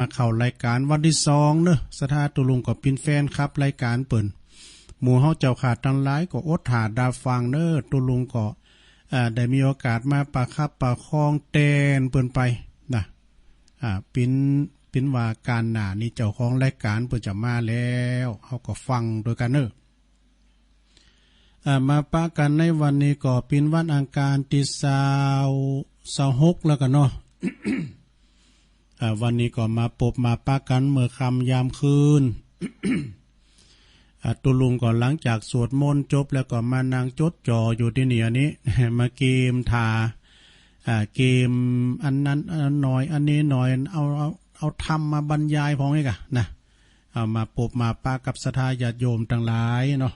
มาเข้ารายการวันที่2เนอะสถาตุลุงก็เป็นแฟนครับรายการเปิ่นหมู่เฮาเจ้าขาดทั้งหลายก็อดหาดาฟังเนอะตุลุงก็ได้มีโอกาสมาประคับประคองแตนเปิ่นไปนะเป็นว่าการหน้านี่เจ้าของรายการเปิ่นจะมาแล้วเฮาก็ฟังโดยกันเนอะมาปะกันในวันนี้ก็เป็นวันอังคารที่26แล้วกันเนาะ วันนี้ก็มาปบมาปะกันเมื่อค่ำยามคืน ตุลุงก่อนหลังจากสวดมนต์จบแล้วก็มานั่งจดจ่ออยู่ที่นี่อันนี้ มาเกมทาเกมอันนั้นหน่อยอันนี้หน่อยเอาทำมาบรรยายพองให้กะนะเอามาปบมาปะกับศรัทธาญาติโยมทั้งหลายเนาะ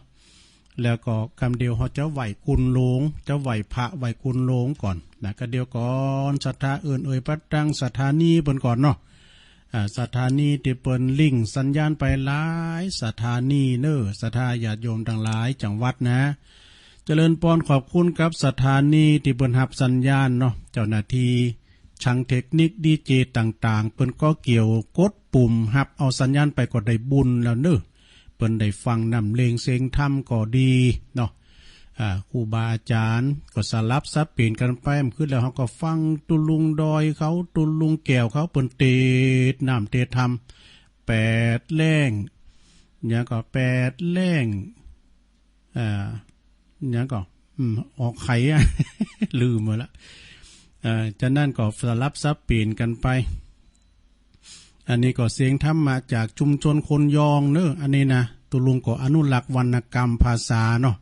แล้วก็คำเดียวเขาจะไหวกุนหลงจะไหวพระไหวกุนหลงก่อนนะก็เดียวก่อนศรัทธาอื่นปัดดังศรัทธานี้เปิ้นก่อนเนาะสถานีที่เปิ้นลิงสัญญาณไปหลายสถานีเนอศรัทธาญาติโยมทั้งหลายจังหวัดนะเจริญพรขอบคุณกับสถานีที่เปิ้นรับสัญญาณเนาะเจ้าหน้าที่ช่างเทคนิคดีเจต่างๆเปิ้นก็เกี่ยวกดปุ่มรับเอาสัญญาณไปก็ได้บุญแล้วเนอเปิ้นได้ฟังนำเลงเสียงธรรมก็ดีเนาะครูบาอาจารย์ก็สลับซับเปลี่ยนกันไปมันขึ้นแล้วเขาก็ฟังตุลุงดอยเขาตุลุงแก้วเขาเปิ้นเตดน้ำเตดธรรม8แล้งอย่างก็8แล้งอย่างก็ออกไข่ ลืมหมดละจะนั่นก็สลับซับเปลี่ยนกันไปอันนี้ก็เสียงธรรมมาจากชุมชนคนยองเนอะอันนี้นะตุลุงก็อนุรักษ์วรรณกรรมภาษาเนาะ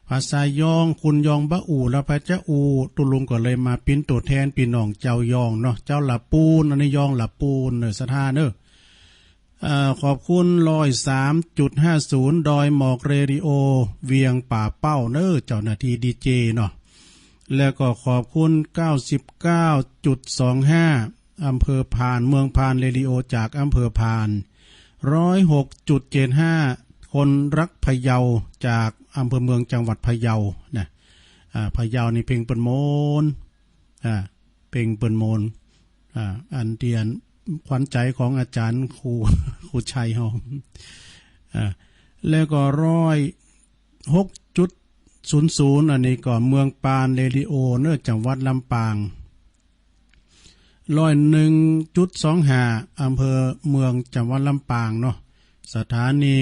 ภาษายองคุณยองบะอูและพระเจ้าอูตุลุงก็เลยมาเป็นตัวแทนพี่น้องเจ้ายองเนาะเจ้าละปูนอันนี้ยองละปูนเนอะสถานเนอะขอบคุณ103.50ดอยหมอกเรดิโอเวียงป่าเป้าเนอะเจ้าหน้าที่ดีเจเนาะแล้วก็ขอบคุณ99.25อำเภอพานเมืองพานเรดิโอจากอำเภอพาน106.75คนรักพะเยาจากอำเภอเมืองจังหวัดพะเยานะพะเยานี่เพ่งเปิ่นโมนเพ่งเปิ่นโมนอันเตียนขวัญใจของอาจารย์ครูชัยเฮาแล้วก็106.00อันนี้ก็เมืองปานเรดิโอเนอะจังหวัดลำปาง101.25อำเภอเมืองจังหวัดลำปางเนาะสถานี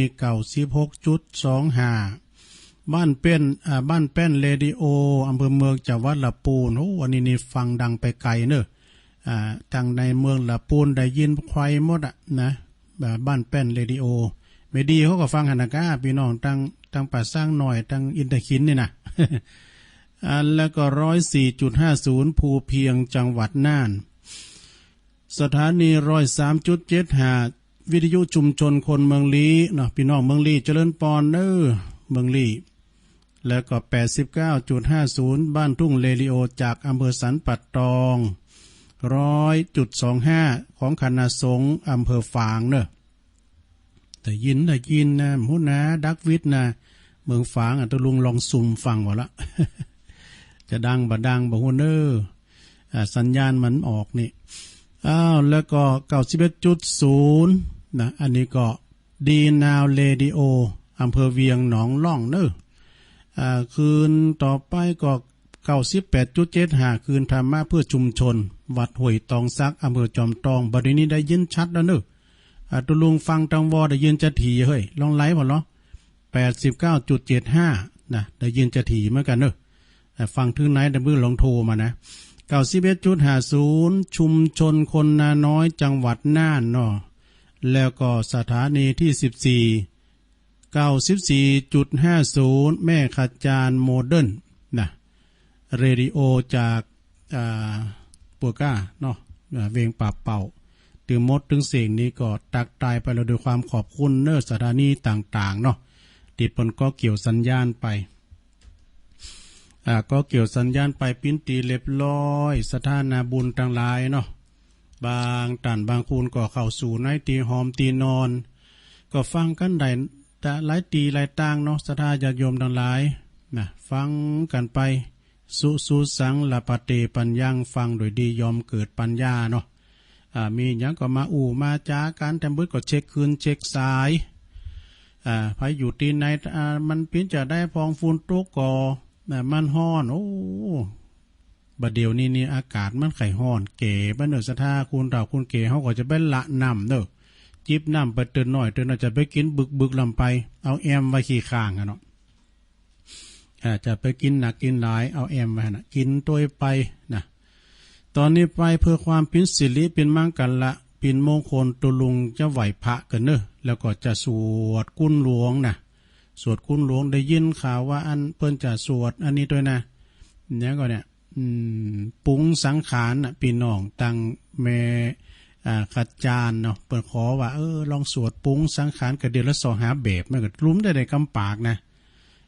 96.25บ้านเป็นเรดิโออำเภอเมืองจังหวัดลำปูนโอ้วันนี้นี่ฟังดังไปไกลเนอะทางในเมืองลำปูนได้ยินใครหมดอ่ะนะบ้านเป็นเรดิโอไม่ดีเขาก็ฟังหันกาพี่น้องตั้งป่าสร้างหน่อยตั้งอินเตอร์คินนี่นะ แล้วก็104.50ภูเพียงจังหวัดน่านสถานี103.75วิทยุชุมชนคนเมืองลีเนาะพี่น้องเมืองลีเจริญปอนเมืองลีแล้วก็ 89.50 บ้านทุ่งเรดิโอจากอำเภอสันปัดตอง100.25ของคณะสงฆ์อำเภอฝางเนอะแต่ยินนะหูนะดักวิทย์นะเมืองฝางตะลุงลองซุ่มฟังหมดละ จะดังบ่ฮู้เนอสัญญาณมันออกนี่แล้วก็ 91.0 นะอันนี้ก็ดีนาวเรดิโออำเภอเวียงหนองล่องเนอะคืนต่อไปก็ 98.75 คืนธรรมะเพื่อชุมชนวัดห้วยตองซักอำเภอจอมทองบัดนี้ได้ยินชัดแล้วเนอะตุลุงฟังตังวอได้ยินจะถี่เฮ้ยลองไลฟ์บ่เนาะ 89.75 นะได้ยินจะถี่เหมือนกันเนอะฟังถึงไหนได้มือลองโทรมานะ91.50ชุมชนคนนาน้อยจังหวัดน่านเนาะแล้วก็สถานีที่14 94.50 แม่ขจารโมเดิร์นนะเรดิโอจากปัวก้าเนาะเวียงป่าเป่าถึงมดถึงเสียงนี้ก็ตักตายไปแล้วด้วยความขอบคุณเนอสถานีต่างๆเนาะติดปนก็เกี่ยวสัญญาณไปก็เกี่ยวสัญญาณไปปิ้นตีเรียบร้อยสถานาบุญต่างหลายเนาะบางตันบางคูณก็เข้าสู่ในตีหอมตีนอนก็ฟังกันได้แต่หลายตีหลายต่างเนาะสถาญาติโยมต่างหลายนะฟังกันไปสุสังละปะเตปัญญังฟังโดยดียอมเกิดปัญญาเนาะ มีหยังก็มามาจากันแต่บึดก็เช็คคืนเช็คสายไปอยู่ตีในมันพินจะได้พองฟูนตุกก่อมันฮ้อนโอ้บัดเดี๋ยวนี้อากาศมันไข่ฮ้อนเก๋บ้านเนอสะท่าคุณเราคุณเก๋เขาก็จะไปละน้ำเด้อจิบน้ำไปเตือนหน่อยจะไปกินบึกลำไปเอาแอมไว้ขี้ข้างเนาะจะไปกินหนักกินหลายเอาแอมไว้นะกินตัวไปนะตอนนี้ไปเพื่อความพินสิริเป็นมั่งกันละปินมงคลตุลุงจะไหวพระกันเนอะแล้วก็จะสวดกุ้นหลวงนะสวดกุ้นหลวงได้ยินข่าวว่าอันเปิ้นจะสวดอันนี้ด้วยนะเนี่ยก็เนี่ยปุ้งสังขารพี่น้องตังเมขัดจานเนาะเปิดขอว่าลองสวดปุ้งสังขารกับเดียวละ2 หาแบบไม่ก็ลุ้มได้ในกำปากนะ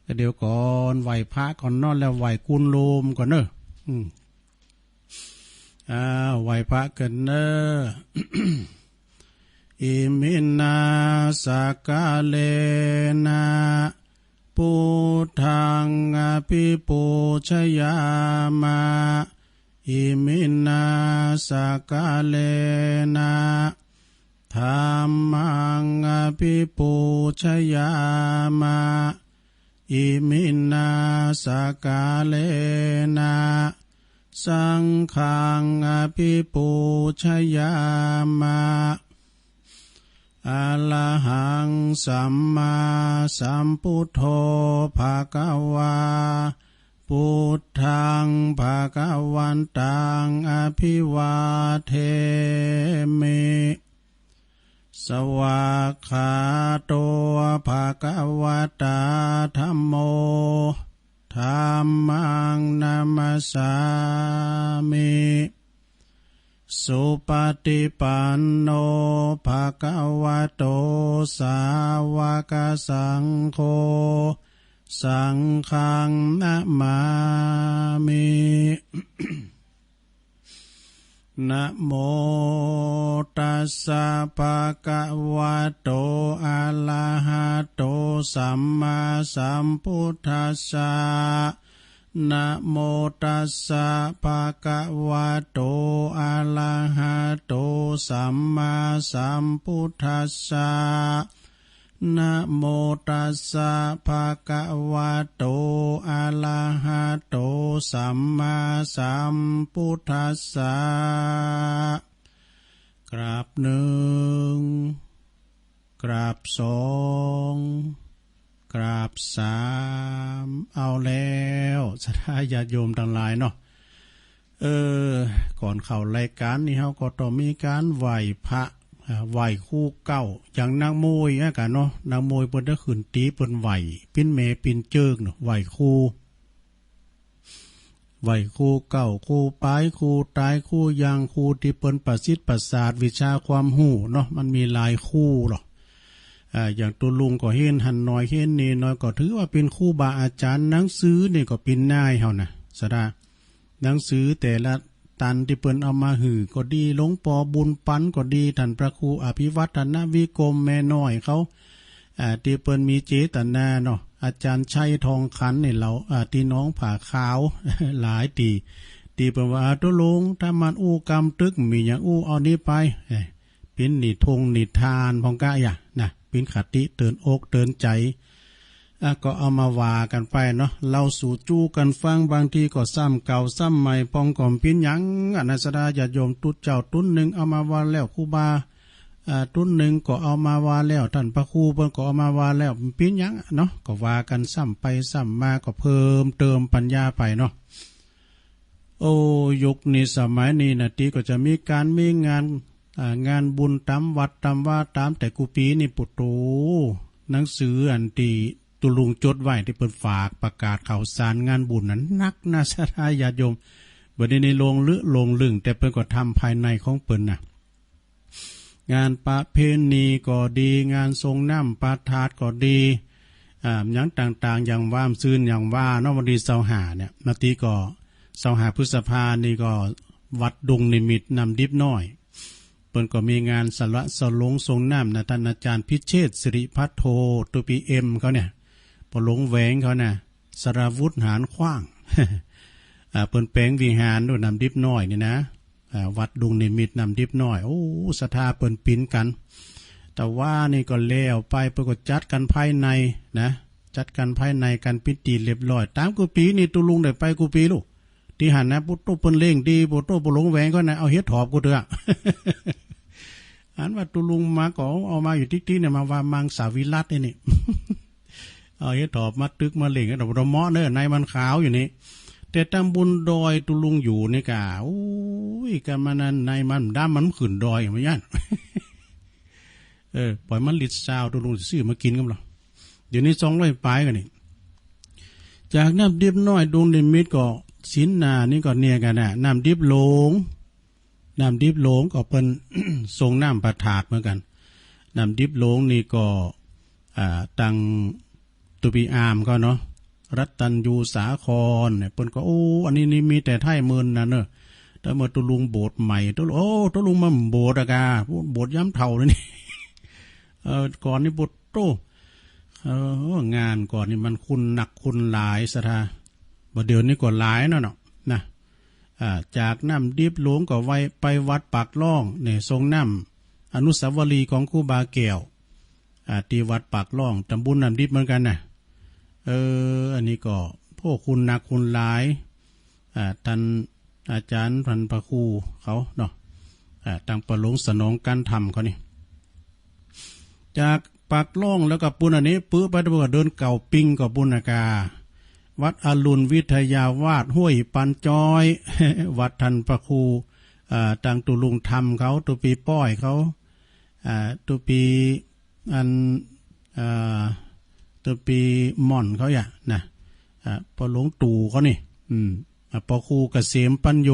ก็เดี๋ยวก่อนไหวพระก่อนนอนแล้วไหวกุนโลมก่อนเนอะไหวพระกันเนอะอิมินาสกาเลนะพุทธังอภิปูชยามาอิมินาสกาเลนะธัมมังอภิปูชยามาอิมินาสกาเลนะสังฆังอภิปูชยามาอะระหังสัมมาสัมพุทโธภะคะวาพุทธังภะคะวันตังอภิวาเทมิสวากขาโตภะคะวะตาธัมโมธัมมังนามัสสามิสุปฏิปันโนภะคะวะโตสาวกสังโฆสังฆังนะมามินะโมตัสสะภะคะวะโตอะระหะโตสัมมาสัมพุทธัสสะนะโมตัสสะภะคะวะโตอะระหะโตสัมมาสัมพุทธัสสะนะโมตัสสะภะคะวะโตอะระหะโตสัมมาสัมพุทธัสสะกราบหนึ่งกราบสองกราบสามเอาแล้วศรัทธาญาติโยมทั้งหลายเนาะก่อนเข้ารายการนี้เขาก็ต้องมีการไหว้พระไหว้คู่เก้าอย่างนางมวยกันเนาะนางมวยเปิ้นได้ขึ้นตีเปิ้นไหว้ปิ้นเมปิ้นเจิกเนาะไหว้คู่เก้าคู่ปลายคู่ตายคู่ยางคู่ที่เปิ้นประสิทธิ์ประสาทวิชาความหูเนาะมันมีหลายคู่หรอกอย่างตัวลุงก็เห็นหันน้อยเห็นนี่น้อยก็ถือว่าเป็นครูบาอาจารย์หนังสือนี่ก็เป็นนายเฮานะสะดาหนังสือแต่ละตันที่เปิ้นเอามาหือก็ดีหลวงปอบุญปันก็ดีท่านพระครูอภิวัฒนวิกรมแม่น้อยเขาที่เปิ้นมีเจตนาเนาะอาจารย์ชัยทองขันนี่เราที่น้องผ่าขาว หลายตีเปิ้นว่าตัวลุงถ้ามันอู้กรรมตึกมีอย่างอู้เอานี้ไปเป็นนิทงนิทานพองกะอย่านะเป็นคติเตือนอกเตือนใจก็เอามาว่ากันไปเนาะเราสู่จู้กันฟังบางทีก็ซ้ำเก่าซ้ำใหม่ปองก่อมพินหยังอนัสดาญาติโยมตุดเจ้าตุ้นหนึ่งเอามาว่าแล้วครูบาตุ้นหนึ่งก็เอามาว่าแล้วท่านพระครูเพิ่นก็เอามาว่าแล้วพินหยังเนาะก็ว่ากันซ้ำไปซ้ำมาก็เพิ่มเติมปัญญาไปเนาะโอ้ยุคนี้สมัยนี้นะทีก็จะมีการมีงานบุญตามวัดตามว่าตามแต่กูปีนี่ปุตโตหนังสืออันตีตุลุงจดไว้ที่เปิดฝากประกาศข่าวสารงานบุญนั้นนักนะศรัทธาญาติโยมบ่ได้ในโรงลงลึงแต่เปิ้นก็ทำภายในของเปิ้นน่ะงานประเพณีก็ดีงานทรงน้ำปาถาดก็ดีอย่างต่างๆอย่างว่ามซื่นอย่างว่าเนาะวันที่25เนี่ยนาทีก็25พฤษภานี่ก็วัดดงนิมิตนำดิบน้อยเปิ้นก็มีงานสละสลงทรงน้ำนะท่านอาจารย์พิเชษฐ์สิริพัทโทตัวปีเอ็มเขาเนี่ยพอหลงแหวงเขาน่ะสราวุธหารขว้างเปิ้นแปลงวิหารด้วยนำดิบน้อยนี่นะ วัดดุงนิมิตน้ำดิบน้อยโอ้ศรัทธาเปิ่นปินกันแต่ว่านี่ก็แล้วไปเปิ่นก็จัดกันภายในนะจัดกันภายในกันพิธีเรียบร้อยตามกูปีนี่ตุลุงได้ไปกูปีลูกที่หันนะปุตโตเปิ้นเล่งดีปุตโตบ่หลงแหวงก็นะเอาเฮ็ดถอบกูเถอะอันว่าตุลุงมาก็เอามาอยู่ติ๊กๆเนี่ยมาว่ามังสาวิรัตนี่ เอาเฮ็ดถอบมาตึกมาเล่งกันดอกเมาะเด้อในมันขาวอยู่นี่แต่ตำบลดอยตุลุงอยู่นี่กะโอ้ยกันมานั้นในมันด้ามมันขึ้นดอยไม่ยัน ปล่อยมันลิดซาวตุลุงซื้อมากินกันหรอเดี๋ยวนี้200ปลายกันนี่จากน้ำดิบน้อยดวงนิมิตก็สินนานี่ก็เนี่ยกันน่ะน้ำดิบหลงน้ำดิบหลงก็เป็น ทรงน้ำประถาดเหมือนกันน้ำดิบหลงนี่ก็ตังตุปีอามก็เนาะรัตตัญยูสาครเนี่ยเปิ้นก็โอ้อันนี้นี่มีแต่ไทยเมินนะเนอะแต่เมื่อตุลุงโบสถ์ใหม่ตุลุงมาโบสถ์อะกาโบสถ์ย้ำเท่าเลยนี่ ก่อนนี่โบสถ์โตงานก่อนนี่มันคุณหนักคุณหลายสถาบ่เดี๋ยวนี้ก็หลายเนาะนะจากน้ำดิบหลวงก็ไปวัดปากล่องเนี่ยทรงน้ำอนุสาวรีย์ของครูบาแก้วที่วัดปากล่องตำบลน้ำดิบเหมือนกันนะอันนี้ก็พวกคุณนักคุณหลายท่านอาจารย์พันพระครูเขาเนาะตั้งประหลงสนองการทำเขานี่จากปากล่องแล้วก็ปุณอันนี้ปื้อไปด้วยเดินเก่าปิงกับปุณกาวัดอรุณวิทยาวาสห้วยปันจอย วัดทันพระครูตังตุลุงธรรมเขาตุปีป้อยเขาตุปีอันตุปีม่อนเขาอย่านะพอหลวงตู่เขานี่พอครูเกษมปัญโย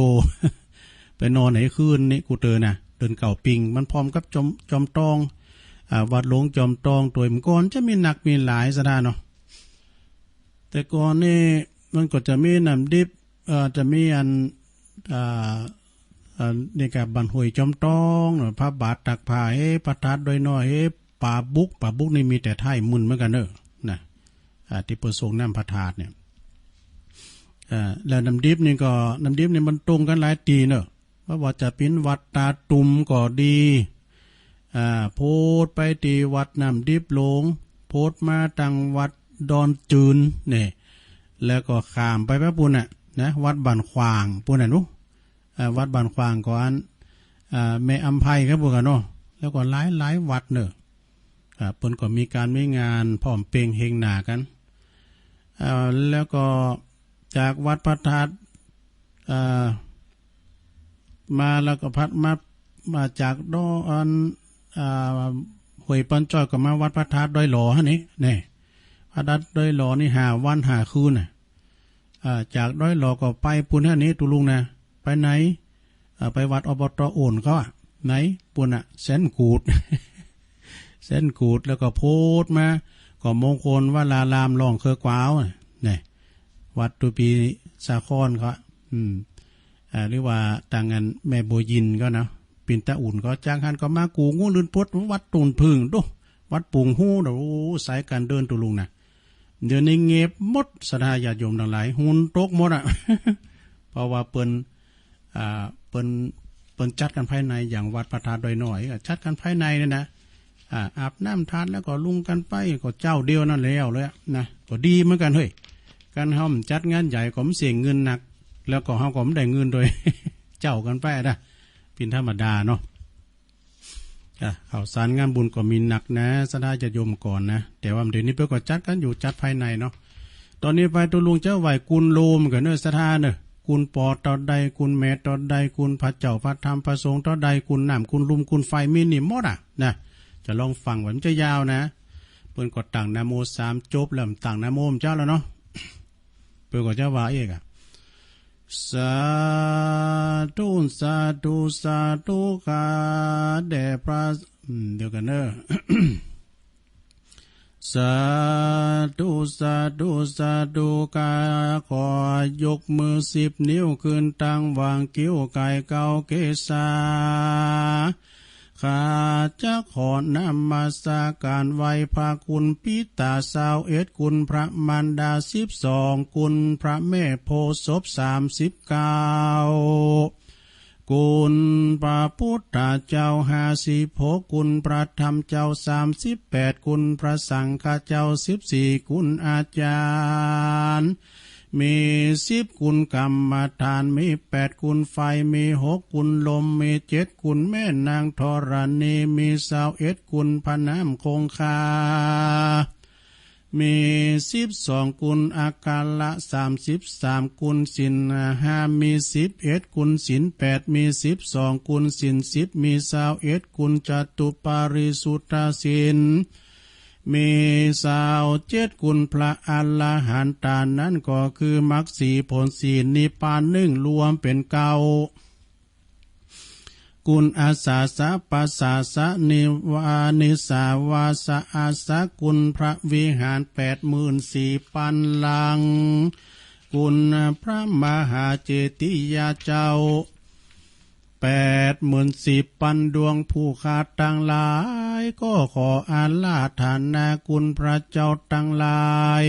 ไปนอนไหนคืนนี่กูเจอนะเดินเก่าปิงมันพร้อมกับจอมตองวัดหลวงจอมตองตัวมันก่อนจะมีหนักมีหลายสถานเนาะแต่ก่อนนี่มันก็จะมีน้ำดิบจะมีอันนี่กับบันหวยจอมตองพระบาทตักผ้าประทัดโดยน้อยป่าบุกนี่มีแต่ไทยมุนเหมือนกันเนอะนะที่ประสงค์น้ำพระธาตุเนี่ยแล้วน้ำดิบนี่มันตรงกันหลายตีเนอะว่าจะเป็นวัดตาตุ่มก็ดีโพดไปตีวัดน้ำดิบหลงโพดมาตังวัดดอนจืนเนี่ยแล้วก็ข้ามไปพระปุณน่ะนะวัดบ้านขวางปุณน่ะนุวัดบ้านขวางก่อนแม่อัมไพครับพวกกันเนาะแล้วก็หลายวัดเนอะเปิ้นก็มีการมีงานพร้อมเพลงเฮงหนากันแล้วก็จากวัดพระธาตุมาแล้วก็พัดมาจากดอนห้วยปันจ้อยก็มาวัดพระธาตุดอยหล่อฮะนี่เนี่ยพระธาตุดอยหล่อนี่5 วัน 5 คืนน่ะจากดอยหล่อก็ไปปุ่นฮะนี้ตุลุงนะไปไหนไปวัดอบต.โอนเขาไหนปุ่นแสนกูด เส้นกูดแล้วก็โพดมาก็มงคลว่าลารามลองเคอกวาวเนี่ยวัดตุปีสาครเขาหรือว่าต่างกันแม่โบยินก็นะปินตะอุ่นก็จ้างหันก็มากูงูลืนพดวัดตูนพึ่งดูวัดปุงหู้เดี๋ยวสายการเดินตุลุงนะเดี๋ยวนี้เงียบหมดสถาญาติโยมทั้งหลายหุ่นตกหมดเพราะว่าเปิ้นจัดกันภายในอย่างวัดพระธาตุดอยน้อยจัดกันภายในเนี่ยนะอาบน้ำทานแล้วก็ลุงกันไปก็เจ้าเดียวนั่นแล้วเลยนะก็ดีเหมือนกันเฮ้ยการห้อมจัดงานใหญ่ก็ไม่เสียเงินหนักแล้วก็ห้อมก็ไม่ได้เงินโดย เจ้ากันไปนะเป็นธรรมดาเนาะข่าวสารงานบุญก็มีหนักนะสถาญาติโยมก่อนนะแต่ว่าเดี๋ยวนี้เพื่อก็จัดกันอยู่จัดภายในเนาะตอนนี้ไปตัวลุงเจ้าไหวกุลโลมกันเนอะสถานเนอะกุลปอต่อใดกุลแม่ต่อใดกุลพระเจ้าพระธรรมพระสงฆ์ต่อใดกุลน้ำกุลลุมกุลไฟมีนี่หมดนะจะลองฟังว่ามันจะยาวนะเปิ้นก็ตั้งนะโม3จบแล้วตั้งนะโมเจ้าแล้วเนาะเปิ้นก็จะว่าเอกสาธุสาธุสาธุกาแด่พระเดี๋ยวกันเนอะ สาธุสาธุสาธุกาขอยกมือ10 นิ้วขึ้นตั้งวางกิ้วไก่เกาเกษาข้าจะขอนำมาสาการไว้พระคุณพิตา21คุณพระมารดา12คุณพระแม่โพธิ์ศพ39 คุณพระพุทธเจ้า56คุณพระธรรมเจ้า38คุณพระสังฆเจ้า14คุณอาจารย์มี10คุณกรรมฐานมี8คุณไฟมี6คุณลมมี7คุณแม่นางธรณีมี21คุณพระน้ำคงคามี12กุลอาการละ33กุลศีล5มี11กุลศีล8มี12กุลศีล10มี21กุลจตุปาริสุทธศีลมี27กุลพระอรหันตานั้นก็คือมรรค4ผล4นิพพาน1รวมเป็น9กุลอาสาสะปัสสาสะนิวานิสาวาสะอาสะกุลพระวิหาร84,000ลังกุลพระมหาเจติยาเจ้า84,000ดวงผู้ขาดตั้งหลายก็ขออาลาธนากุลพระเจ้าตั้งหลาย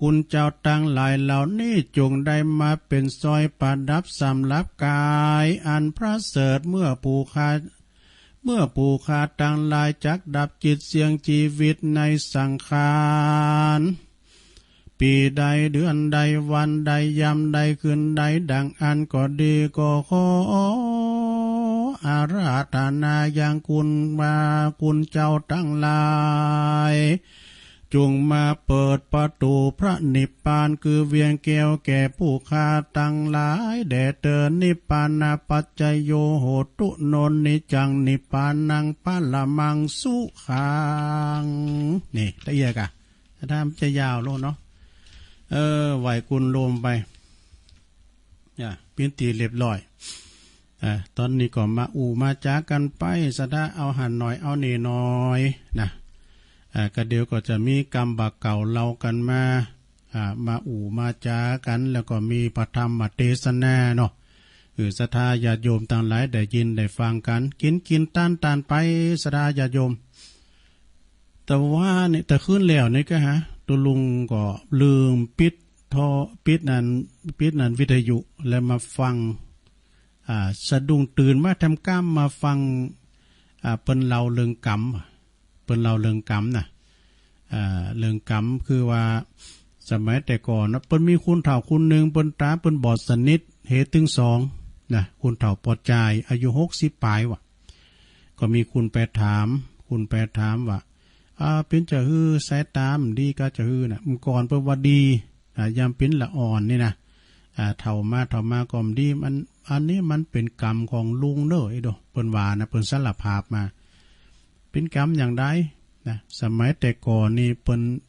กุลเจ้าตั้งหลายเหล่านี้จงได้มาเป็นซอยประดับสำหรับกายอันพระเสริฐเมื่อผู้ขาตั้งหลายจักดับจิตเสียงชีวิตในสังขารปีใดเดือนใดวันใดยามใดคืนใดดังอันก็ดีก็ขออาราธนาอย่างคุณเจ้าตั้งหลายจงมาเปิดประตูพระนิพพานคือเวียงแก้วแก่ผู้ขาตั้งหลายแด่เตอนิพพานาปัจจโยโหตุโนนิจังนิพพานังปัลมังสุขังนี่ละเอียดกะถ้าจะยาวโลเนาะไหวกุลโลมไปเป็นตีเรียบร้อยตอนนี้ก็มามาจากกันไปสะดาเอาหันหน่อยเอาเนน้อยนะก็เดี๋ยวก็จะมีกรรมบากเก่าเล่ากันมามาจากันแล้วก็มีพระธรรมเทศนาเนาะศรัทธาญาติโยมต่างหลายได้ยินได้ฟังกันกินต้านไปศรัทธาญาติโยมแต่ว่าเนี่ยแต่ขึ้นแล้วนี่ก็ตัวลุงก็ลืมปิดนั่นวิทยุแล้วมาฟังสะดุ้งตื่นมาทำกล้ามมาฟังเปิ้นเล่าเรื่องกรรมนะเรื่องกรรมคือว่าสมัยแต่ก่อนนะเปิ้นมีคุณเฒ่าคุณหนึ่งเปิ้นตาเปิ้นบอดสนิทเหตุถึง2นะคุณเฒ่าปอดใจอายุ60ปลายว่ะก็มีคุณไปถามว่าเป็นจะฮื้อสายตามดีก็จะฮื้อนะมันก่อนเปิ้นว่าดียามเป็นละอ่อนนี่นะเฒ่ามาก็ดีมันอันนี้มันเป็นกรรมของลุงเด้อไอ้ดอกเปิ้นว่านะเปิ้นสารภาพมาเป็นกรรมอย่างใดนะสมัยแต่ก่อนนี่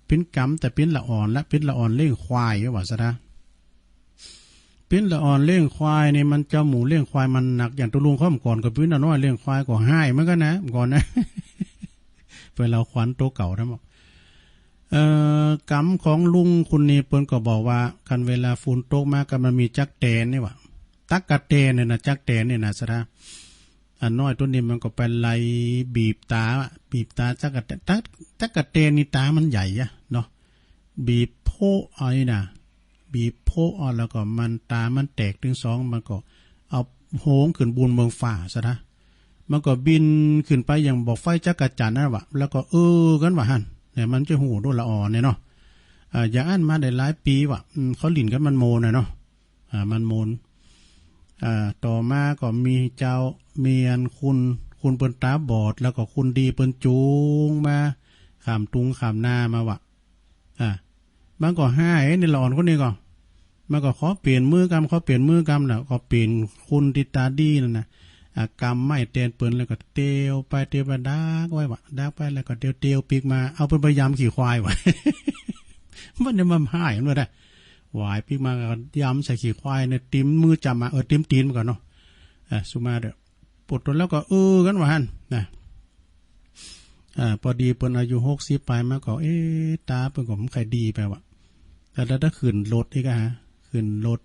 เป็นกรรมแต่เป็นละอ่อนและเป็นละอ่อนเลี้ยงควายว่าซะนะเป็นละอ่อนเลี้ยงควายนี่มันเจ้าหมูเลี้ยงควายมันหนักอย่างตัวลุงข้อมก่อนก็เป็นน้อยเลี้ยงควายก็หายเหมือนกันนะก่อนนะ เพื่อเราขวัญตัวเก่าทั้งหมดกรรมของลุงคุณนี่เปิ้นก็บอกว่ากันเวลาฝนตกมาก็มันมีจักแตนนี่ว่าตักกะแตนเนี่ยนะจักแตนเนี่ยนะซะนะอันน้อยตัวนี้มันก็ไปไล่บีบตาจักกะแตนนี่ตามันใหญ่อะเนาะบีบโพอ้อยนะบีบโพอ้อแล้วก็มันตามันแตกถึง2มันก็เอาโหงขึ้นบุญเมืองฝ่าซะนะมันก็บินขึ้นไปอย่างบอกไฟจักรจันทร์นั่นว่ะแล้วก็กันว่าหั่นเนี่ยมันจะหูด้วยละอ่อนเนี่ยเนาะอย่างอันมาได้หลายปีว่ะเขาหลินกันมันโมนเนาะมันโมนต่อมาก็มีเจ้าเมียนคุณเปิ้นตาบอดแล้วก็คุณดีเปิ้นจูงมาขามตุงขามหน้ามาว่ะมันก็หายในละอ่อนคนนี้ก็มันก็ขอเปลี่ยนมือกรรมแล้วก็เปลี่ยนคุณติตาดีนั่นนะกรรมไม่เตียนเปิ้นแล้วก็เตียวไปดากไว้ว่ะดากไปแล้วก็เตียวปีกมาเอาเป็นพยายามขี่ควายว่ะ มันจะมาหายมันได้หวายปีกมาก็ย้ำใส่ขี่ควายเนี่ยติ้มมือจับมาติ้มตีนมาก่อนเนาะสุมาเด้อปวดตัวแล้วก็กันว่าหั่นนะพอดีเปิ้นอายุ60ไปมาก็ตาเปิ้นก็ใครดีไปว่ะแต่ถ้าขึ้นรถอีกขึ้นรถ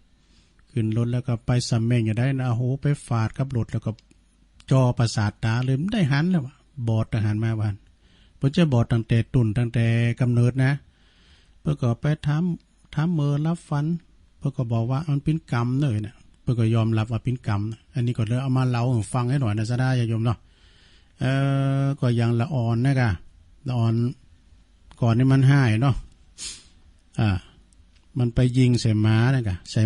แล้วก็ไปสำแม่งอย่างได้นะโหไปฝาดกับรถแล้วก็จอประสาทตาเลยได้หันแล้วว่ะบอดทหารมาวันเพิ่นจะบอดตั้งแต่กำเนิดนะเพิ่นก็ไปทำเมอรับฟันเพิ่นก็บอกว่ามันเป็นกรรมเด้อน่ะ เพื่อก็ยอมรับว่าเป็นกรรมอันนี้ก็เลยเอามาเล่าให้ฟังให้หน่อยนะซะได้โยมเนาะก็ยังละอ่อนนะกะละอ่อนก่อนนี่มันหายเนาะมันไปยิงใส่ม้านะกะใส่